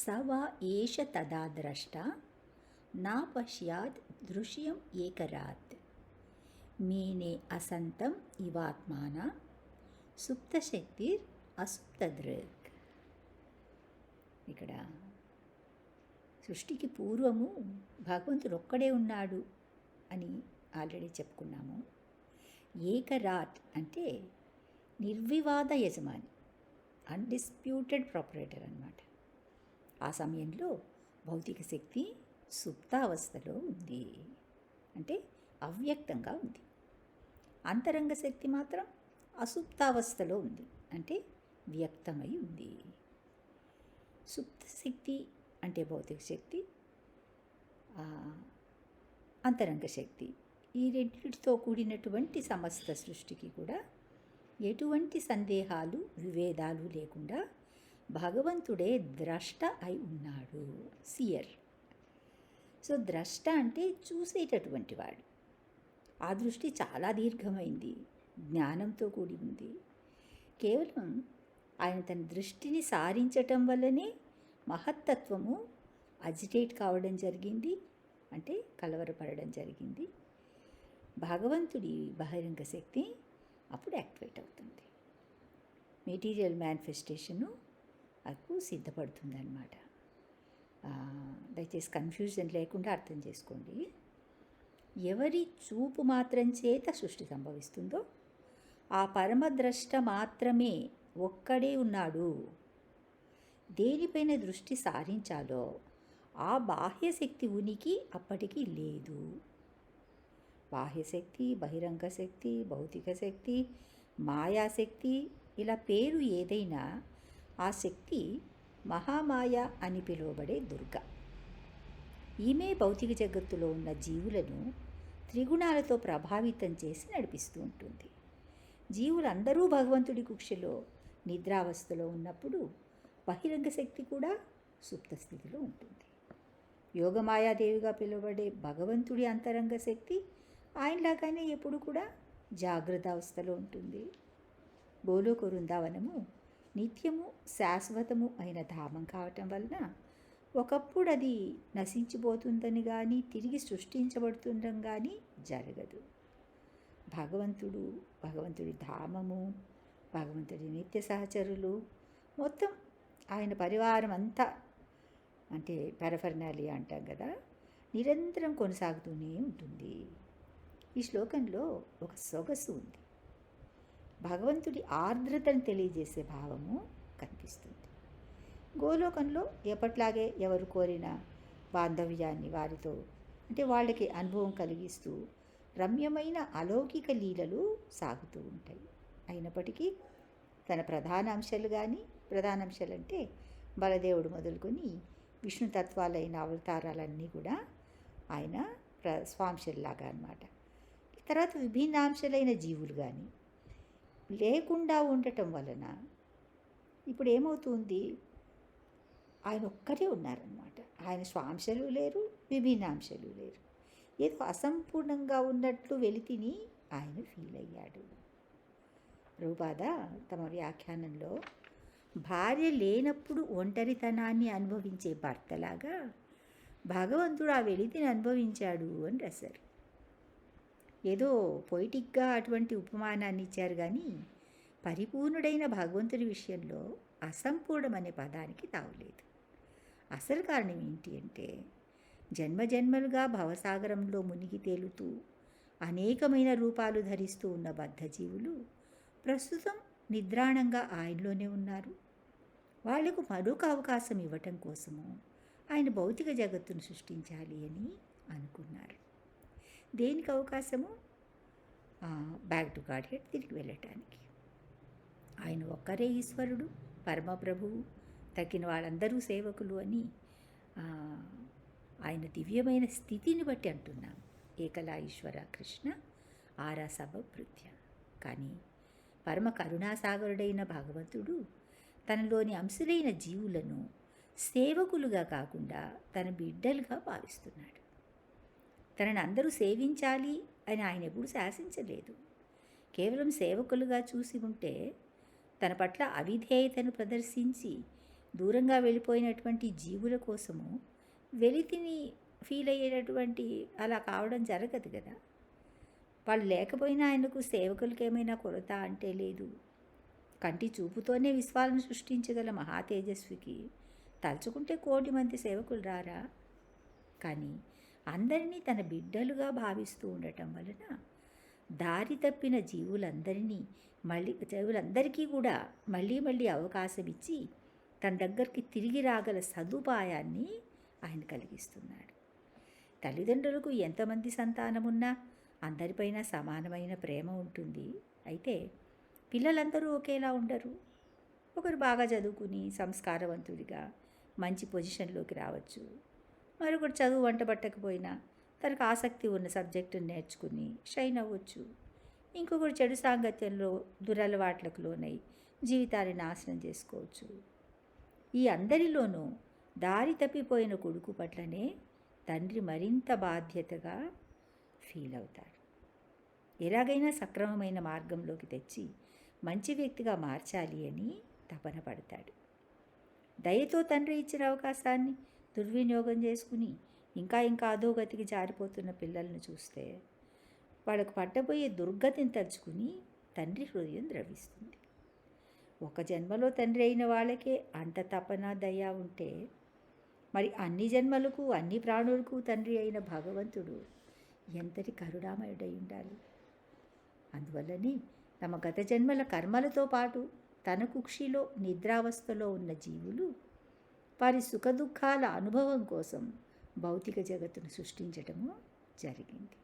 స వా ఏష తదా ద్రష్ట నా పశ్యాద్ దృశ్యం ఏకరాత్ మేనే అసంతం ఇవాత్మాన సుప్తశక్తిర్ అసుప్తదృక్. ఇక్కడ సృష్టికి పూర్వము భగవంతుడు ఒక్కడే ఉన్నాడు అని ఆల్రెడీ చెప్పుకున్నాము. ఏకరాట్ అంటే నిర్వివాద యజమాని, అన్డిస్ప్యూటెడ్ ప్రాపరేటర్ అన్నమాట. ఆ సమయంలో భౌతిక శక్తి సుప్తావస్థలో ఉంది, అంటే అవ్యక్తంగా ఉంది. అంతరంగ శక్తి మాత్రం అసుప్తావస్థలో ఉంది, అంటే వ్యక్తమై ఉంది. సుప్త శక్తి అంటే భౌతిక శక్తి, అంతరంగ శక్తి, ఈ రెండింటితో కూడినటువంటి సమస్త సృష్టికి కూడా ఎటువంటి సందేహాలు విభేదాలు లేకుండా భగవంతుడే ద్రష్ట అయి ఉన్నాడు, సియర్. సో ద్రష్ట అంటే చూసేటటువంటి వాడు. ఆ దృష్టి చాలా దీర్ఘమైంది, జ్ఞానంతో కూడి ఉంది. కేవలం ఆయన తన దృష్టిని సారించటం వల్లనే మహత్తత్వము అజిటేట్ కావడం జరిగింది, అంటే కలవరపడడం జరిగింది. భగవంతుడి బహిరంగ శక్తి అప్పుడు యాక్టివేట్ అవుతుంది, మెటీరియల్ మేనిఫెస్టేషను అది సిద్ధపడుతుంది అన్నమాట. దయచేసి కన్ఫ్యూజన్ లేకుండా అర్థం చేసుకోండి. ఎవరి చూపు మాత్రం చేత సృష్టి సంభవిస్తుందో ఆ పరమద్రష్ట మాత్రమే ఒక్కడే ఉన్నాడు. దేనిపైన దృష్టి సారించాలో ఆ బాహ్యశక్తి ఉనికి అప్పటికి లేదు. బాహ్యశక్తి, బహిరంగ శక్తి, భౌతిక శక్తి, మాయాశక్తి, ఇలా పేరు ఏదైనా ఆ శక్తి మహామాయ అని పిలువబడే దుర్గ. ఈమె భౌతిక జగత్తులో ఉన్న జీవులను త్రిగుణాలతో ప్రభావితం చేసి నడిపిస్తూ ఉంటుంది. జీవులందరూ భగవంతుడి కుక్షలో నిద్రావస్థలో ఉన్నప్పుడు బహిరంగ శక్తి కూడా సుప్త స్థితిలో ఉంటుంది. యోగమాయాదేవిగా పిలువబడే భగవంతుడి అంతరంగ శక్తి ఆయనలాగానే ఎప్పుడు కూడా జాగ్రత్త అవస్థలో ఉంటుంది. గోలోక వృందావనము నిత్యము శాశ్వతము అయిన ధామం కావటం వలన ఒకప్పుడు అది నశించిపోతుందని కానీ తిరిగి సృష్టించబడుతుందని కానీ జరగదు. భగవంతుడి ధామము, భగవంతుడి నిత్య సహచరులు, మొత్తం ఆయన పరివారం అంతా, అంటే పెరఫర్నాలి అంటాం కదా, నిరంతరం కొనసాగుతూనే ఉంటుంది. ఈ శ్లోకంలో ఒక సొగసు ఉంది. భగవంతుడి ఆర్ద్రతను తెలియజేసే భావము కనిపిస్తుంది. గోలోకంలో ఎప్పట్లాగే ఎవరు కోరిన బాంధవ్యాన్ని వారితో, అంటే వాళ్ళకి అనుభవం కలిగిస్తూ రమ్యమైన అలౌకిక లీలలు సాగుతూ ఉంటాయి. అయినప్పటికీ తన ప్రధానాంశాలు అంటే బలదేవుడు మొదలుకొని విష్ణుతత్వాలైన అవతారాలన్నీ కూడా ఆయన స్వాంశల్లాగా అన్నమాట. తర్వాత విభిన్నాంశాలైన జీవులు కానీ లేకుండా ఉండటం వలన ఇప్పుడు ఏమవుతుంది, ఆయన ఒక్కరే ఉన్నారన్నమాట. ఆయన స్వాంశలు లేరు, విభిన్నాంశాలు లేరు. ఏదో అసంపూర్ణంగా ఉన్నట్లు వెలితిని ఆయన ఫీల్ అయ్యాడు. ప్రభుపాద తమ వ్యాఖ్యానంలో భార్య లేనప్పుడు ఒంటరితనాన్ని అనుభవించే భర్తలాగా భగవంతుడు ఆ వెలితిని అనుభవించాడు అని రాశారు. ఏదో పొయిటిక్గా అటువంటి ఉపమానాన్ని ఇచ్చారు, కానీ పరిపూర్ణుడైన భగవంతుడి విషయంలో అసంపూర్ణం అనే పదానికి తావులేదు. అసలు కారణం ఏంటి అంటే, జన్మజన్మలుగా భవసాగరంలో మునిగి తేలుతూ అనేకమైన రూపాలు ధరిస్తూ ఉన్న బద్ధజీవులు ప్రస్తుతం నిద్రాణంగా ఆయనలోనే ఉన్నారు. వాళ్లకు మరొక అవకాశం ఇవ్వటం కోసము ఆయన భౌతిక జగత్తును సృష్టించాలి అని అనుకున్నారు. దేనికి అవకాశము? బ్యాక్ టు గాడ్ హెడ్, తిరిగి వెళ్ళటానికి. ఆయన ఒక్కరే ఈశ్వరుడు, పరమప్రభువు, తక్కిన వాళ్ళందరూ సేవకులు అని ఆయన దివ్యమైన స్థితిని బట్టి అంటున్నాం. ఏకలా ఈశ్వర కృష్ణ ఆరా సభృత్య. కానీ పరమ కరుణాసాగరుడైన భగవంతుడు తనలోని అంశులైన జీవులను సేవకులుగా కాకుండా తన బిడ్డలుగా భావిస్తున్నాడు. తనని అందరూ సేవించాలి అని ఆయన ఎప్పుడు శాసించలేదు. కేవలం సేవకులుగా చూసి ఉంటే తన పట్ల అవిధేయతను ప్రదర్శించి దూరంగా వెళ్ళిపోయినటువంటి జీవుల కోసము వెలితిని ఫీల్ అయ్యేటటువంటి అలా కావడం జరగదు కదా. వాళ్ళు లేకపోయినా ఆయనకు సేవకులకి ఏమైనా కొరత అంటే లేదు. కంటి చూపుతోనే విశ్వాలను సృష్టించగల మహా తేజస్వికి తలుచుకుంటే 1,000,000 మంది సేవకులు రారా? కానీ అందరినీ తన బిడ్డలుగా భావిస్తూ ఉండటం వలన దారి తప్పిన జీవులందరికీ కూడా మళ్ళీ మళ్ళీ అవకాశం ఇచ్చి తన దగ్గరికి తిరిగి రాగల సదుపాయాన్ని ఆయన కలిగిస్తున్నాడు. తల్లిదండ్రులకు ఎంతమంది సంతానమున్నా అందరిపైన సమానమైన ప్రేమ ఉంటుంది. అయితే పిల్లలందరూ ఒకేలా ఉండరు. ఒకరు బాగా చదువుకుని సంస్కారవంతుడిగా మంచి పొజిషన్లోకి రావచ్చు. మరొకరు చదువు వంట పట్టకపోయినా తనకు ఆసక్తి ఉన్న సబ్జెక్టును నేర్చుకుని షైన్ అవ్వచ్చు. ఇంకొకరు చెడు సాంగత్యంలో దురలవాట్లకు లోనై జీవితాన్ని నాశనం చేసుకోవచ్చు. ఈ అందరిలోనూ దారి తప్పిపోయిన కొడుకు పట్లనే తండ్రి మరింత బాధ్యతగా ఫీల్ అవుతాడు. ఎలాగైనా సక్రమమైన మార్గంలోకి తెచ్చి మంచి వ్యక్తిగా మార్చాలి అని తపన పడతాడు. దయతో తండ్రి ఇచ్చిన అవకాశాన్ని దుర్వినియోగం చేసుకుని ఇంకా అధోగతికి జారిపోతున్న పిల్లలను చూస్తే వాళ్ళకు పట్టబోయే దుర్గతిని తలుచుకుని తండ్రి హృదయం ద్రవిస్తుంది. ఒక జన్మలో తండ్రి అయిన వాళ్ళకే అంత తపన దయ ఉంటే మరి అన్ని జన్మలకు అన్ని ప్రాణులకు తండ్రి అయిన భగవంతుడు ఎంతటి కరుణామయుడై ఉండాలి. అందువల్లనే తమ గత జన్మల కర్మలతో పాటు తన కుక్షిలో నిద్రావస్థలో ఉన్న జీవులు వారి సుఖదుఖాల అనుభవం కోసం భౌతిక జగత్తును సృష్టించటము జరిగింది.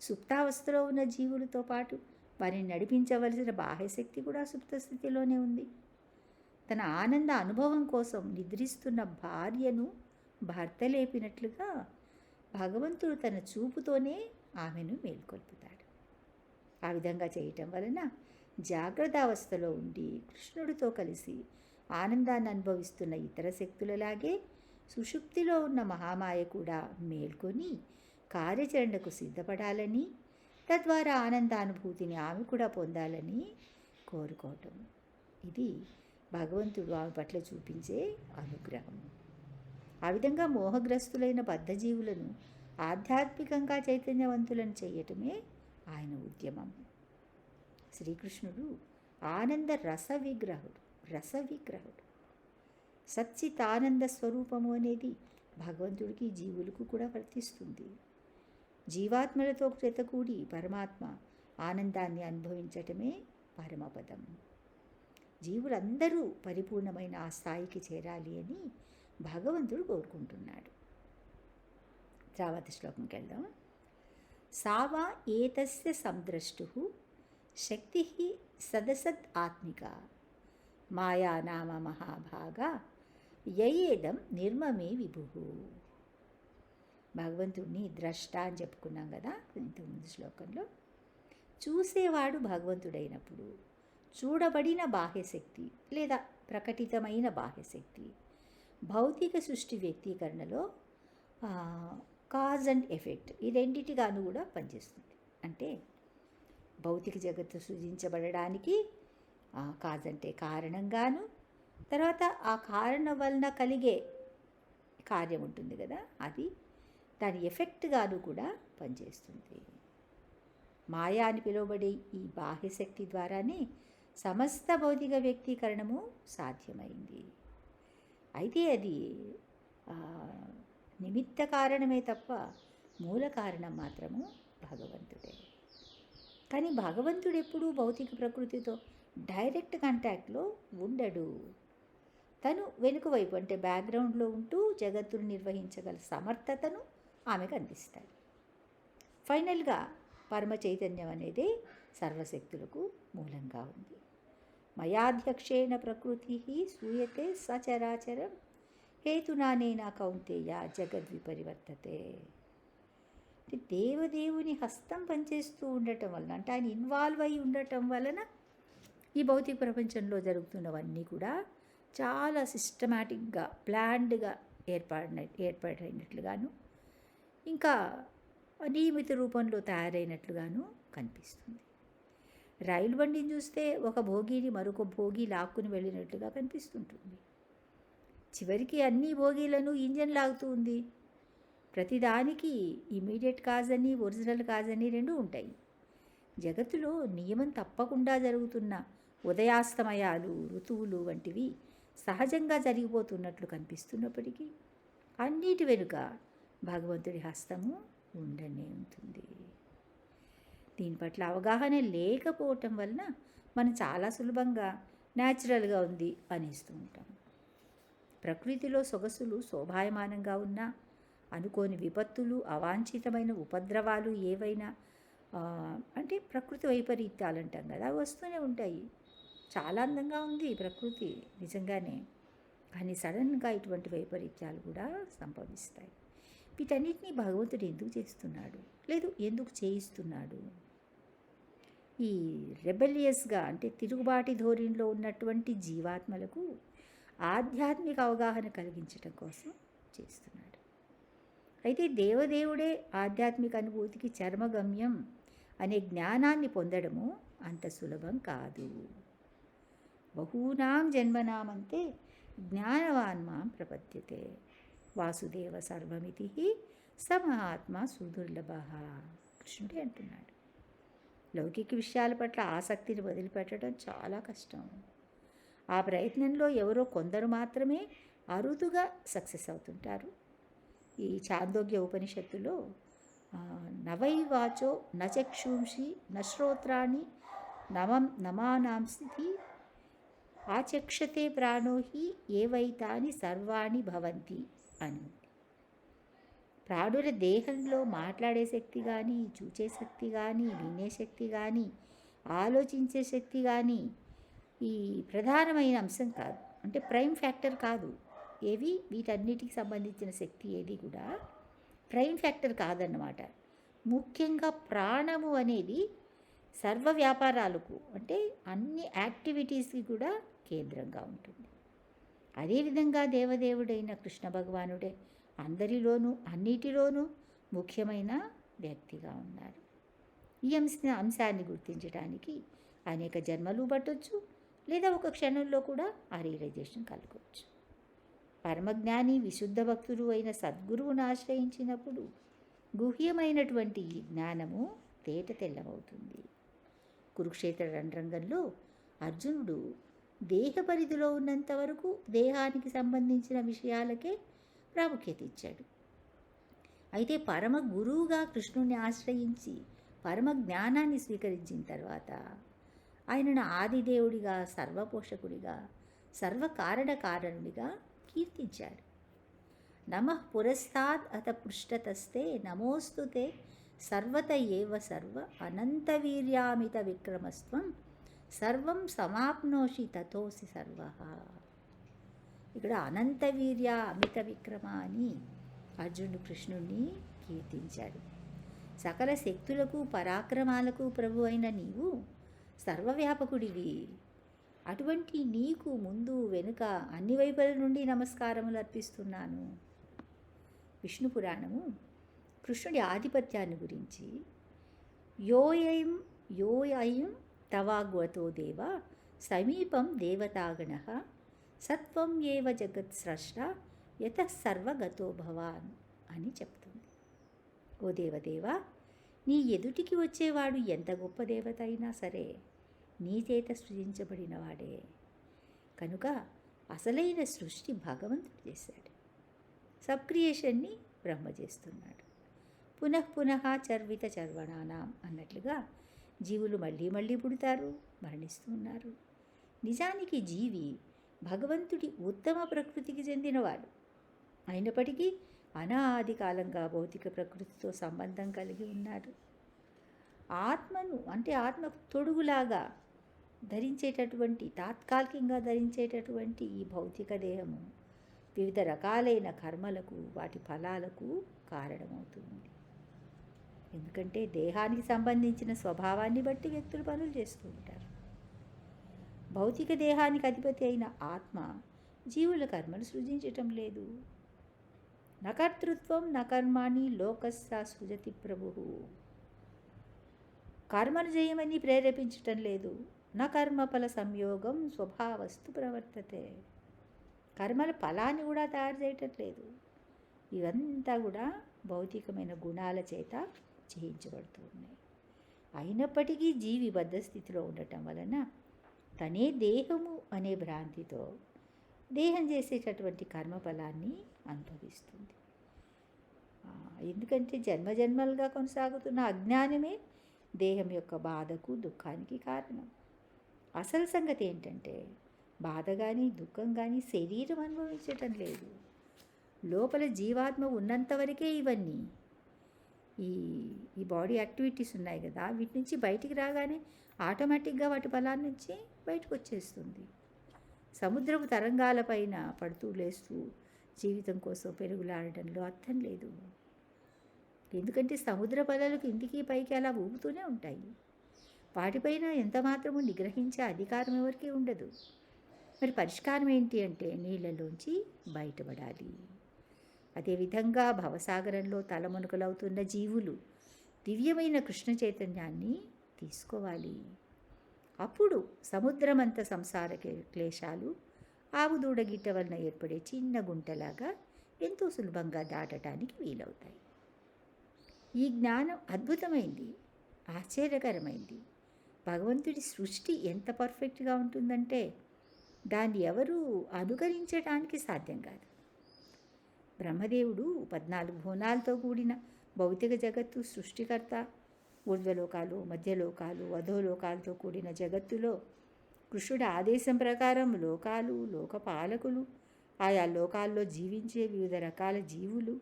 సుప్తావస్థలో ఉన్న జీవులతో పాటు వారిని నడిపించవలసిన బాహ్యశక్తి కూడా సుప్త స్థితిలోనే ఉంది. తన ఆనంద అనుభవం కోసం నిద్రిస్తున్న భార్యను భర్త లేపినట్లుగా భగవంతుడు తన చూపుతోనే ఆమెను మేల్కొల్పుతాడు. ఆ విధంగా చేయటం వలన జాగ్రత్త అవస్థలో ఉండి కృష్ణుడితో కలిసి ఆనందాన్ని అనుభవిస్తున్న ఇతర శక్తులలాగే సుషుప్తిలో ఉన్న మహామాయ కూడా మేల్కొని కార్యాచరణకు సిద్ధపడాలని, తద్వారా ఆనందానుభూతిని ఆమె కూడా పొందాలని కోరుకోవటం. ఇది భగవంతుడు ఆమె పట్ల చూపించే అనుగ్రహం. ఆ విధంగా మోహగ్రస్తులైన బద్ధజీవులను ఆధ్యాత్మికంగా చైతన్యవంతులను చేయటమే ఆయన ఉద్యమం. శ్రీకృష్ణుడు ఆనంద రసవిగ్రహుడు. సచ్చితానంద స్వరూపము అనేది భగవంతుడికి జీవులకు కూడా వర్తిస్తుంది. జీవాత్మలతో జతకూడి పరమాత్మ ఆనందాన్ని అనుభవించటమే పరమపదం. జీవులందరూ పరిపూర్ణమైన ఆ స్థాయికి చేరాలి అని భగవంతుడు కోరుకుంటున్నాడు. తర్వాత శ్లోకంకి వెళ్దాం. సావా ఏతస్య సంద్రష్టు శక్తి సదసద్ ఆత్మిక మాయా నామ మహాభాగా యయేదం నిర్మమే విభు. భగవంతుడిని ద్రష్ట అని చెప్పుకున్నాం కదా ఇంతకుముందు శ్లోకంలో. చూసేవాడు భగవంతుడైనప్పుడు చూడబడిన బాహ్యశక్తి లేదా ప్రకటితమైన బాహ్యశక్తి భౌతిక సృష్టి వ్యక్తీకరణలో కాజ్ అండ్ ఎఫెక్ట్ ఈ రెండింటిగాను కూడా పనిచేస్తుంది. అంటే భౌతిక జగత్తు సృజించబడడానికి కాజ్ అంటే కారణంగాను, తర్వాత ఆ కారణం వలన కలిగే కార్యం ఉంటుంది కదా, అది దాని ఎఫెక్ట్గాను కూడా పనిచేస్తుంది. మాయా అని పిలువబడే ఈ బాహ్యశక్తి ద్వారానే సమస్త భౌతిక వ్యక్తీకరణము సాధ్యమైంది. అయితే అది నిమిత్త కారణమే తప్ప మూల కారణం మాత్రము భగవంతుడే. కానీ భగవంతుడు ఎప్పుడూ భౌతిక ప్రకృతితో డైరెక్ట్ కాంటాక్ట్లో ఉండడు. తను వెనుక వైపు అంటే బ్యాక్గ్రౌండ్లో ఉంటూ జగత్తును నిర్వహించగల సమర్థతను ఆమెకు అందిస్తాడు. ఫైనల్గా పరమ చైతన్యం అనేది సర్వశక్తులకు మూలంగా ఉంది. మయాధ్యక్షేణ ప్రకృతి సూయతే సచరాచరం హేతునానేనా కౌంతేయ జగద్విపరివర్తతే. దేవదేవుని హస్తం పనిచేస్తూ ఉండటం వలన, అంటే ఆయన ఇన్వాల్వ్ అయి ఉండటం వలన ఈ భౌతిక ప్రపంచంలో జరుగుతున్నవన్నీ కూడా చాలా సిస్టమాటిక్గా ప్లాన్డ్గా ఏర్పడినట్లుగాను ఇంకా నియమిత రూపంలో తయారైనట్లుగాను కనిపిస్తుంది. రైలు బండిని చూస్తే ఒక భోగిని మరొక భోగి లాక్కుని వెళ్ళినట్టుగా కనిపిస్తుంటుంది. చివరికి అన్ని భోగీలను ఇంజన్ లాగుతూ ఉంది. ప్రతిదానికి ఇమీడియట్ కాజ్ అని, ఒరిజినల్ కాజ్ అని రెండు ఉంటాయి. జగత్తులో నియమం తప్పకుండా జరుగుతున్న ఉదయాస్తమయాలు, ఋతువులు వంటివి సహజంగా జరిగిపోతున్నట్లు కనిపిస్తున్నప్పటికీ అన్నిటి వెనుక భగవంతుడి హస్తము ఉండనే ఉంటుంది. దీని పట్ల అవగాహన లేకపోవటం వలన మనం చాలా సులభంగా న్యాచురల్గా ఉంది అనేస్తూ ఉంటాం. ప్రకృతిలో సొగసులు శోభాయమానంగా ఉన్నా అనుకోని విపత్తులు, అవాంఛితమైన ఉపద్రవాలు ఏవైనా అంటే ప్రకృతి వైపరీత్యాలు అంటాం కదా, అవి వస్తూనే ఉంటాయి. చాలా అందంగా ఉంది ప్రకృతి నిజంగానే, కానీ సడన్గా ఇటువంటి వైపరీత్యాలు కూడా సంభవిస్తాయి. వీటన్నిటినీ భగవంతుడు ఎందుకు చేస్తున్నాడు, లేదు ఎందుకు చేయిస్తున్నాడు? ఈ రెబెలియస్గా అంటే తిరుగుబాటి ధోరణిలో ఉన్నటువంటి జీవాత్మలకు ఆధ్యాత్మిక అవగాహన కలిగించడం కోసం చేస్తున్నాడు. అయితే దేవదేవుడే ఆధ్యాత్మిక అనుభూతికి చర్మగమ్యం అనే జ్ఞానాన్ని పొందడము అంత సులభం కాదు. బహూనాం జన్మనామంతే జ్ఞానవాన్ మాం ప్రపద్యతే వాసుదేవ సర్వమితి స మహాత్మ సుదుర్లభ. కృష్ణుడే అంటున్నాడు. లౌకిక విషయాల పట్ల ఆసక్తిని వదిలిపెట్టడం చాలా కష్టం. ఆ ప్రయత్నంలో ఎవరో కొందరు మాత్రమే అరుదుగా సక్సెస్ అవుతుంటారు. ఈ చాందోగ్య ఉపనిషత్తులో నవైవాచో నచక్షుంషి నశ్రోత్రాణి నమానాంసి ఆచక్షతే ప్రాణోహి ఏవైతాని సర్వాణి భవంతి అని. ప్రాణుల దేహంలో మాట్లాడే శక్తి కానీ, చూచే శక్తి కానీ, వినే శక్తి కానీ, ఆలోచించే శక్తి కానీ ఈ ప్రధానమైన అంశం కాదు, అంటే ప్రైమ్ ఫ్యాక్టర్ కాదు. ఏవి వీటన్నిటికి సంబంధించిన శక్తి ఏది కూడా ప్రైమ్ ఫ్యాక్టర్ కాదన్నమాట. ముఖ్యంగా ప్రాణము అనేది సర్వ వ్యాపారాలకు అంటే అన్ని యాక్టివిటీస్కి కూడా కేంద్రంగా ఉంటుంది. అదేవిధంగా దేవదేవుడైన కృష్ణ భగవానుడే అందరిలోనూ అన్నిటిలోనూ ముఖ్యమైన వ్యక్తిగా ఉన్నారు. ఈ అంశాన్ని గుర్తించడానికి అనేక జన్మలు పట్టొచ్చు, లేదా ఒక క్షణంలో కూడా ఆ రియలైజేషన్ కలగవచ్చు. పరమజ్ఞాని విశుద్ధ భక్తుడు అయిన సద్గురువును ఆశ్రయించినప్పుడు గుహ్యమైనటువంటి ఈ జ్ఞానము తేట తెల్లమవుతుంది. కురుక్షేత్ర రణరంగంలో అర్జునుడు దేహ పరిధిలో ఉన్నంత వరకు దేహానికి సంబంధించిన విషయాలకే ప్రాముఖ్యత ఇచ్చాడు. అయితే పరమ గురువుగా కృష్ణుని ఆశ్రయించి పరమ జ్ఞానాన్ని స్వీకరించిన తర్వాత ఆయనను ఆదిదేవుడిగా, సర్వపోషకుడిగా, సర్వకారణ కారణుడిగా కీర్తించాడు. నమః పురస్తాద్ అత పృష్ఠతస్తే నమోస్తుతే సర్వత ఏవ సర్వ అనంతవీర్యామిత విక్రమస్త్వం సర్వం సమాప్నోషి తతోసి సర్వ. ఇక్కడ అనంతవీర్య అమిత విక్రమ అని అర్జునుడు కృష్ణుణ్ణి కీర్తించాడు. సకల శక్తులకు పరాక్రమాలకు ప్రభు అయిన నీవు సర్వవ్యాపకుడివి. అటువంటి నీకు ముందు వెనుక అన్ని వైపుల నుండి నమస్కారములు అర్పిస్తున్నాను. విష్ణు పురాణము కృష్ణుడి ఆధిపత్యాన్ని గురించి యోయం తవాగ్వతో దేవ సమీపం దేవతాగణ సత్వం ఏవ జగత్ స్రష్ట యత సర్వగతో భవాన్ అని చెప్తుంది. ఓ దేవదేవ, నీ ఎదుటికి వచ్చేవాడు ఎంత గొప్ప దేవత అయినా సరే నీ చేత సృజించబడినవాడే. కనుక అసలైన సృష్టి భగవంతుడు చేశాడు. సబ్ క్రియేషన్ని బ్రహ్మ చేస్తున్నాడు. పునః చర్విత చర్వణానాం అన్నట్లుగా జీవులు మళ్ళీ మళ్ళీ పుడతారు, మరణిస్తూ ఉన్నారు. నిజానికి జీవి భగవంతుడి ఉత్తమ ప్రకృతికి చెందినవాడు అయినప్పటికీ అనాది కాలంగా భౌతిక ప్రకృతితో సంబంధం కలిగి ఉన్నాడు. ఆత్మను అంటే ఆత్మకు తొడుగులాగా ధరించేటటువంటి, తాత్కాలికంగా ధరించేటటువంటి ఈ భౌతిక దేహము వివిధ రకాలైన కర్మలకు, వాటి ఫలాలకు కారణమవుతుంది. ఎందుకంటే దేహానికి సంబంధించిన స్వభావాన్ని బట్టి వ్యక్తులు పనులు చేస్తూ ఉంటారు. భౌతిక దేహానికి అధిపతి అయిన ఆత్మ జీవుల కర్మలు సృజించటం లేదు. నకర్తృత్వం నకర్మాణి లోకస్య సృజతి ప్రభు. కర్మను చేయమని ప్రేరేపించటం లేదు. నా కర్మఫల సంయోగం స్వభావస్తు ప్రవర్తతే. కర్మల ఫలాన్ని కూడా తయారు చేయటం లేదు. ఇవంతా కూడా భౌతికమైన గుణాల చేత చేయించబడుతూ ఉన్నాయి. అయినప్పటికీ జీవి బద్ధ స్థితిలో ఉండటం వలన తనే దేహము అనే భ్రాంతితో దేహం చేసేటటువంటి కర్మఫలాన్ని అనుభవిస్తుంది. ఎందుకంటే జన్మజన్మలుగా కొనసాగుతున్న అజ్ఞానమే దేహం యొక్క బాధకు దుఃఖానికి కారణం. అసలు సంగతి ఏంటంటే బాధ కానీ దుఃఖం కానీ శరీరం అనుభవించటం లేదు. లోపల జీవాత్మ ఉన్నంత వరకే ఇవన్నీ ఈ బాడీ యాక్టివిటీస్ ఉన్నాయి కదా, వీటి నుంచి బయటికి రాగానే ఆటోమేటిక్గా వాటి ఫలాల నుంచి బయటకు వచ్చేస్తుంది. సముద్రపు తరంగాలపైన పడుతూ లేస్తూ జీవితం కోసం పెరుగులాడడంలో అర్థం లేదు. ఎందుకంటే సముద్ర పలలకు ఇంటికి పైకి అలా ఊగుతూనే ఉంటాయి. వాటిపైన ఎంత మాత్రము నిగ్రహించే అధికారం ఎవరికీ ఉండదు. మరి పరిష్కారం ఏంటి అంటే నీళ్ళలోంచి బయటపడాలి. అదేవిధంగా భవసాగరంలో తలమునకలవుతున్న జీవులు దివ్యమైన కృష్ణ చైతన్యాన్ని తీసుకోవాలి. అప్పుడు సముద్రమంత సంసార క్లేశాలు ఆవుదూడ గిట్ట వలన ఏర్పడే చిన్న గుంటలాగా ఎంతో సులభంగా దాటడానికి వీలవుతాయి. ఈ జ్ఞానం అద్భుతమైంది, ఆశ్చర్యకరమైంది. భగవంతుడి సృష్టి ఎంత పర్ఫెక్ట్గా ఉంటుందంటే దాన్ని ఎవరూ అనుకరించడానికి సాధ్యం కాదు. బ్రహ్మదేవుడు 14 భువనాలతో కూడిన భౌతిక జగత్తు సృష్టికర్త. ఊర్ధ్వలోకాలు, మధ్యలోకాలు, అధోలోకాలతో కూడిన జగత్తులో కృష్ణుడి ఆదేశం ప్రకారం లోకాలు, లోకపాలకులు, ఆయా లోకాల్లో జీవించే వివిధ రకాల జీవులు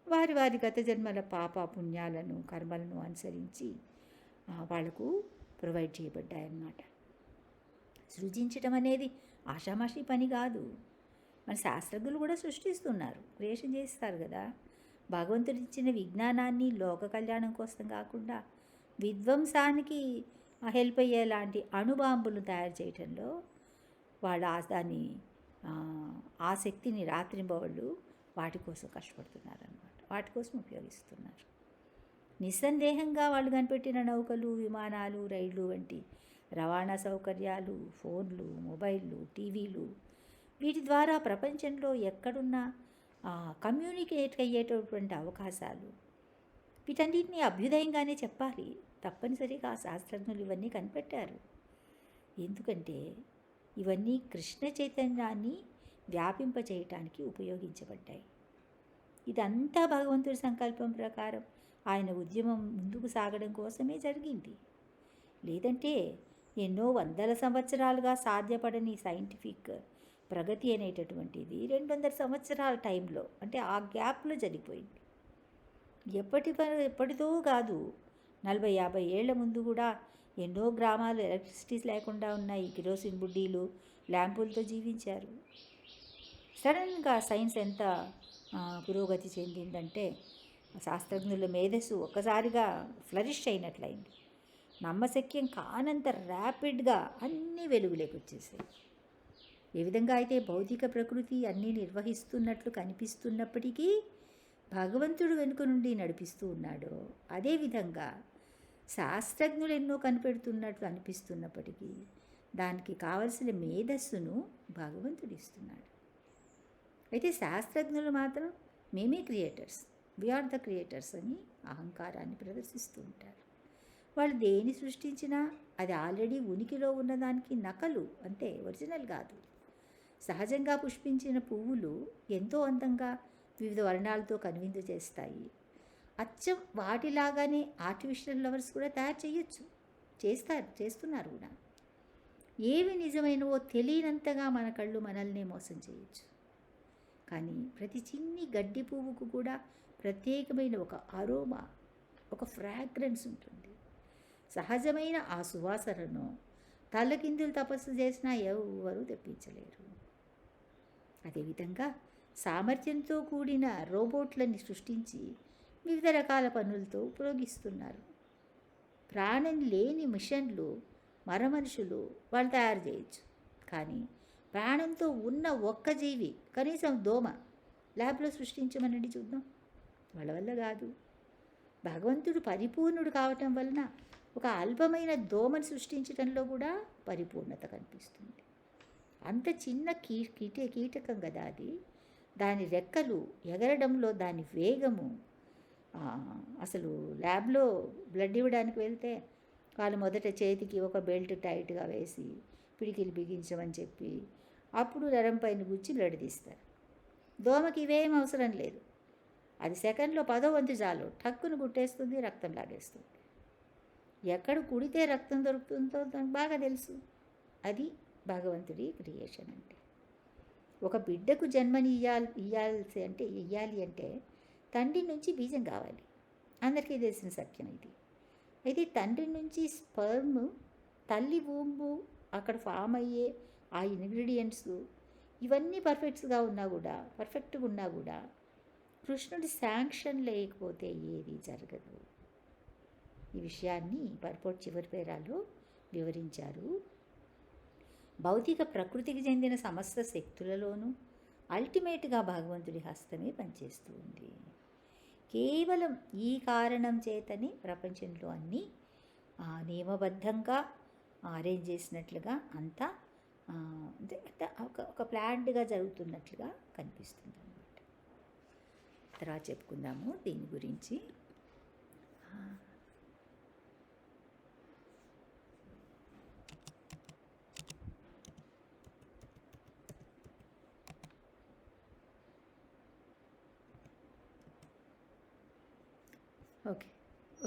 వారి వారి గత జన్మల పాప పుణ్యాలను కర్మలను అనుసరించి వాళ్లకు ప్రొవైడ్ చేయబడ్డాయన్నమాట. సృజించటం అనేది ఆషామాషి పని కాదు. మన శాస్త్రజ్ఞులు కూడా సృష్టిస్తున్నారు, క్రియేషన్ చేస్తారు కదా. భగవంతుడు ఇచ్చిన విజ్ఞానాన్ని లోక కళ్యాణం కోసం కాకుండా విధ్వంసానికి హెల్ప్ అయ్యేలాంటి అణుబాంబులు తయారు చేయటంలో వాళ్ళు దాన్ని ఆ శక్తిని రాత్రింబవళ్ళు వాటి కోసం కష్టపడుతున్నారు అన్నమాట, వాటి కోసం ఉపయోగిస్తున్నారు. నిస్సందేహంగా వాళ్ళు కనిపెట్టిన నౌకలు, విమానాలు, రైళ్ళు వంటి రవాణా సౌకర్యాలు, ఫోన్లు, మొబైళ్ళు, టీవీలు, వీటి ద్వారా ప్రపంచంలో ఎక్కడున్నా కమ్యూనికేట్ అయ్యేటటువంటి అవకాశాలు, వీటన్నిటినీ అభ్యుదయంగానే చెప్పాలి. తప్పనిసరిగా శాస్త్రజ్ఞులు ఇవన్నీ కనిపెట్టారు. ఎందుకంటే ఇవన్నీ కృష్ణ చైతన్యాన్ని వ్యాపింపచేయటానికి ఉపయోగించబడ్డాయి. ఇదంతా భగవంతుడి సంకల్పం ప్రకారం ఆయన ఉద్యమం ముందుకు సాగడం కోసమే జరిగింది. లేదంటే ఎన్నో వందల సంవత్సరాలుగా సాధ్యపడని సైంటిఫిక్ ప్రగతి అనేటటువంటిది 200 సంవత్సరాల టైంలో, అంటే ఆ గ్యాప్లో జరిగిపోయింది. ఎప్పటిదో కాదు, 40-50 ఏళ్ల ముందు కూడా ఎన్నో గ్రామాలు ఎలక్ట్రిసిటీస్ లేకుండా ఉన్నాయి. కిరోసిన్ బుడ్డీలు, ల్యాంపులతో జీవించారు. సడన్గా సైన్స్ ఎంత పురోగతి చెందిందంటే శాస్త్రజ్ఞుల మేధస్సు ఒక్కసారిగా ఫ్లరిష్ అయినట్లయింది. నమ్మశక్యం కానంత ర్యాపిడ్గా అన్నీ వెలుగులోకి వచ్చేసాయి. ఏ విధంగా అయితే భౌతిక ప్రకృతి అన్నీ నిర్వహిస్తున్నట్లు కనిపిస్తున్నప్పటికీ భగవంతుడు వెనుక నుండి నడిపిస్తూ ఉన్నాడో, అదేవిధంగా శాస్త్రజ్ఞులు ఎన్నో కనిపెడుతున్నట్లు అనిపిస్తున్నప్పటికీ దానికి కావలసిన మేధస్సును భగవంతుడు ఇస్తున్నాడు. అయితే శాస్త్రజ్ఞులు మాత్రం మేమే క్రియేటర్స్, వీఆర్ ద క్రియేటర్స్ అని అహంకారాన్ని ప్రదర్శిస్తూ ఉంటారు. వాళ్ళు దేని సృష్టించినా అది ఆల్రెడీ ఉనికిలో ఉన్నదానికి నకలు, అంతే, ఒరిజినల్ కాదు. సహజంగా పుష్పించిన పువ్వులు ఎంతో అందంగా వివిధ వర్ణాలతో కనువిందు చేస్తాయి. అచ్చం వాటిలాగానే ఆర్టిఫిషియల్ ఫ్లవర్స్ కూడా తయారు చేయొచ్చు, చేస్తున్నారు కూడా. ఏవి నిజమైనవో తెలియనంతగా మన కళ్ళు మనల్ని మోసం చేయొచ్చు. కానీ ప్రతి చిన్ని గడ్డి పువ్వుకు కూడా ప్రత్యేకమైన ఒక అరోమా, ఒక ఫ్రాగ్రెన్స్ ఉంటుంది. సహజమైన ఆ సువాసనను తలకిందులు తపస్సు చేసినా ఎవరూ తెప్పించలేరు. అదేవిధంగా సామర్థ్యంతో కూడిన రోబోట్లని సృష్టించి వివిధ రకాల పనులతో ఉపయోగిస్తున్నారు. ప్రాణం లేని మిషన్లు మనుషులు వాళ్ళు తయారు చేయొచ్చు. కానీ ప్రాణంతో ఉన్న ఒక్క జీవి, కనీసం దోమ ల్యాబ్లో సృష్టించమనండి చూద్దాం, వాళ్ళ వల్ల కాదు. భగవంతుడు పరిపూర్ణుడు కావటం వలన ఒక అల్పమైన దోమను సృష్టించడంలో కూడా పరిపూర్ణత కనిపిస్తుంది. అంత చిన్న కీటకం కదా అది. దాని రెక్కలు ఎగరడంలో దాని వేగము, అసలు ల్యాబ్లో బ్లడ్ ఇవ్వడానికి వెళ్తే వాళ్ళు మొదట చేతికి ఒక బెల్ట్ టైట్గా వేసి పిడికిలు బిగించమని చెప్పి అప్పుడు నరం పైన గుచ్చి బ్లడ్ తీస్తారు. దోమకి ఇవేం అవసరం లేదు. అది సెకండ్లో 10వ వంతు చాలు, టక్కును గుట్టేస్తుంది, రక్తం లాగేస్తుంది. ఎక్కడ కుడితే రక్తం దొరుకుతుందో తనకు బాగా తెలుసు. అది భగవంతుడి క్రియేషన్ అంటే. ఒక బిడ్డకు జన్మని ఇయ్యాలి అంటే తండ్రి నుంచి బీజం కావాలి. అందరికీ తెలిసిన సత్యం ఇది. అయితే తండ్రి నుంచి స్పర్మ్, తల్లి ఊంబు, అక్కడ ఫామ్ అయ్యే ఆ ఇంగ్రీడియంట్స్ ఇవన్నీ పర్ఫెక్ట్గా ఉన్నా కూడా కృష్ణుడి శాంక్షన్ లేకపోతే ఏది జరగదు. ఈ విషయాన్ని పర్పోర్ట్ చివరి పేరాలో వివరించారు. భౌతిక ప్రకృతికి చెందిన సమస్త శక్తులలోనూ అల్టిమేట్గా భగవంతుడి హస్తమే పనిచేస్తూ ఉంది. కేవలం ఈ కారణం చేతనే ప్రపంచంలో అన్నీ నియమబద్ధంగా అరేంజ్ చేసినట్లుగా అంతా ఒక ప్లాన్డ్గా జరుగుతున్నట్లుగా కనిపిస్తుంది అన్నమాట. తర్వాత చెప్పుకుందాము దీని గురించి.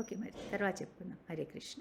ఓకే మరి తర్వాత చెప్పుకుందాం. హరే కృష్ణ.